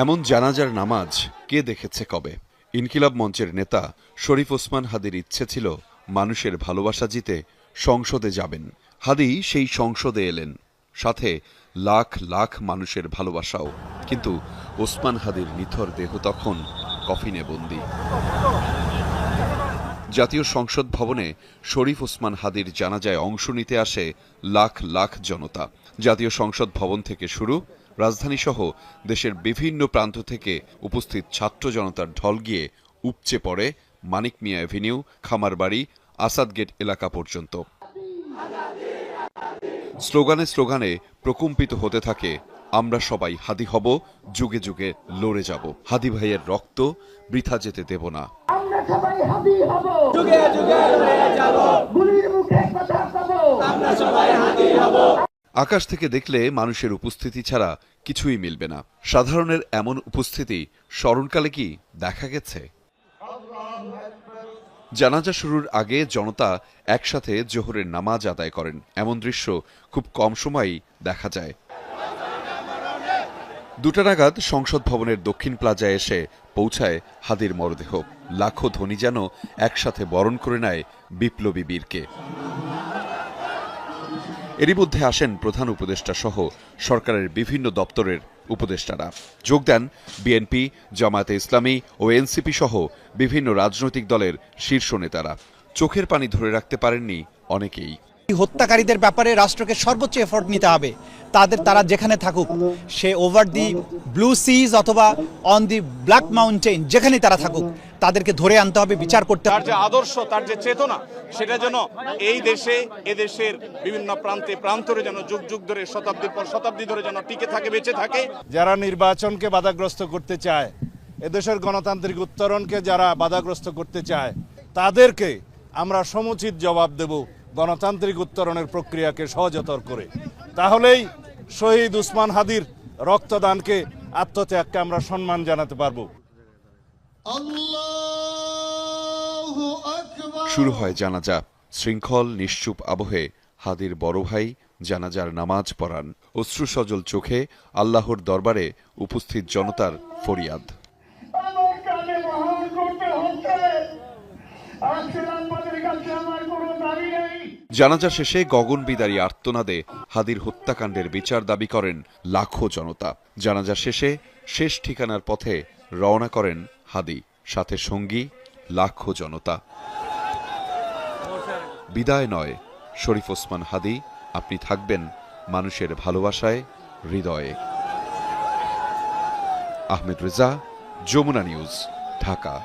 এমন জানাজার নামাজ কে দেখেছে কবে? ইনকিলাব মঞ্চের নেতা শরীফ ওসমান হাদির ইচ্ছে ছিল মানুষের ভালোবাসা জিতে সংসদে যাবেন। হাদি সেই সংসদে এলেন, সাথে লাখ লাখ মানুষের ভালোবাসাও। কিন্তু ওসমান হাদির নিথর দেহ তখন কফিনে বন্দী। জাতীয় সংসদ ভবনে শরীফ ওসমান হাদির জানাজায় অংশ নিতে আসে লাখ লাখ জনতা। জাতীয় সংসদ ভবন থেকে শুরু, রাজধানীসহ দেশের বিভিন্ন প্রান্ত থেকে উপস্থিত ছাত্র জনতার ঢল গিয়ে উপচে পড়ে মানিক মিয়া অ্যাভিনিউ, খামারবাড়ি, আসাদ গেট এলাকা পর্যন্ত। স্লোগানে স্লোগানে প্রকম্পিত হতে থাকে, আমরা সবাই হাদি হব, যুগে যুগে লড়ে যাব, হাদি ভাইয়ের রক্ত বৃথা যেতে দেব না। সবাই হাদি হব, যুগে যুগে লড়ে যাব, গুলির মুখে কথা কব, আমরা সবাই হাদি হব। আকাশ থেকে দেখলে মানুষের উপস্থিতি ছাড়া কিছুই মিলবে না। সাধারণের এমন উপস্থিতি স্মরণকালে কি দেখা গেছে? জানাজা শুরুর আগে জনতা একসাথে জোহরের নামাজ আদায় করেন, এমন দৃশ্য খুব কম সময়ই দেখা যায়। 2টা নাগাদ সংসদ ভবনের দক্ষিণ প্লাজায় এসে পৌঁছায় হাদির মরদেহ। লাখো ধ্বনি যেন একসাথে বরণ করে নেয় বিপ্লবী বীরকে। এরই মধ্যে আসেন প্রধান উপদেষ্টা সহ সরকারের বিভিন্ন দপ্তরের উপদেষ্টারা। যোগ দেন বিএনপি, জামায়াতে ইসলামী ও এনসিপি সহ বিভিন্ন রাজনৈতিক দলের শীর্ষ নেতারা। চোখের পানি ধরে রাখতে পারেননি অনেকেই। হত্যাকারীদের ব্যাপারে রাষ্ট্রকে সর্বোচ্চ এফোর্ট নিতে হবে। তারা যেখানে থাকুক, সে ওভার দি ব্লু সিজ অথবা অন দি ব্ল্যাক মাউন্টেন, যেখানে তারা থাকুক, তাদেরকে ধরে আনতে হবে, বিচার করতে হবে। তার যে আদর্শ, তার যে চেতনা, সেটা যেন এই দেশে, এদেশের বিভিন্ন প্রান্তে প্রান্তরে যেন যুগ যুগ ধরে, শতাব্দীর পর শতাব্দী ধরে যেন টিকে থাকে, বেঁচে থাকে। যারা নির্বাচনকে বাধাগ্রস্ত করতে চায়, এদেশের গণতান্ত্রিক উত্তরণকে যারা বাধাগ্রস্ত করতে চায়, তাদেরকে আমরা সমুচিত জবাব দেব গণতান্ত্রিক উত্তরণের প্রক্রিয়াকে সহজতর করে। তাহলেই শহীদ ওসমান হাদির রক্তদানকে, আত্মত্যাগকে আমরা সম্মান জানাতে পারব। শুরু হয় জানাজা। শৃঙ্খল নিশ্চুপ আবহে হাদির বড় ভাই জানাজার নামাজ পড়ান। অশ্রুসজল চোখে আল্লাহর দরবারে উপস্থিত জনতার ফরিয়াদ। জানাজা শেষে গগনবিদারী আর্তনাদে হাদির হত্যাকাণ্ডের বিচার দাবি করেন লাখো জনতা। জানাজা শেষে শেষ ঠিকানার পথে রওনা করেন হাদি, সাথে সঙ্গী লাখো জনতা। বিদায় নয়, শরীফ ওসমান হাদি, আপনি থাকবেন মানুষের ভালোবাসায়, হৃদয়ে। আহমেদ রেজা, যমুনা নিউজ, ঢাকা।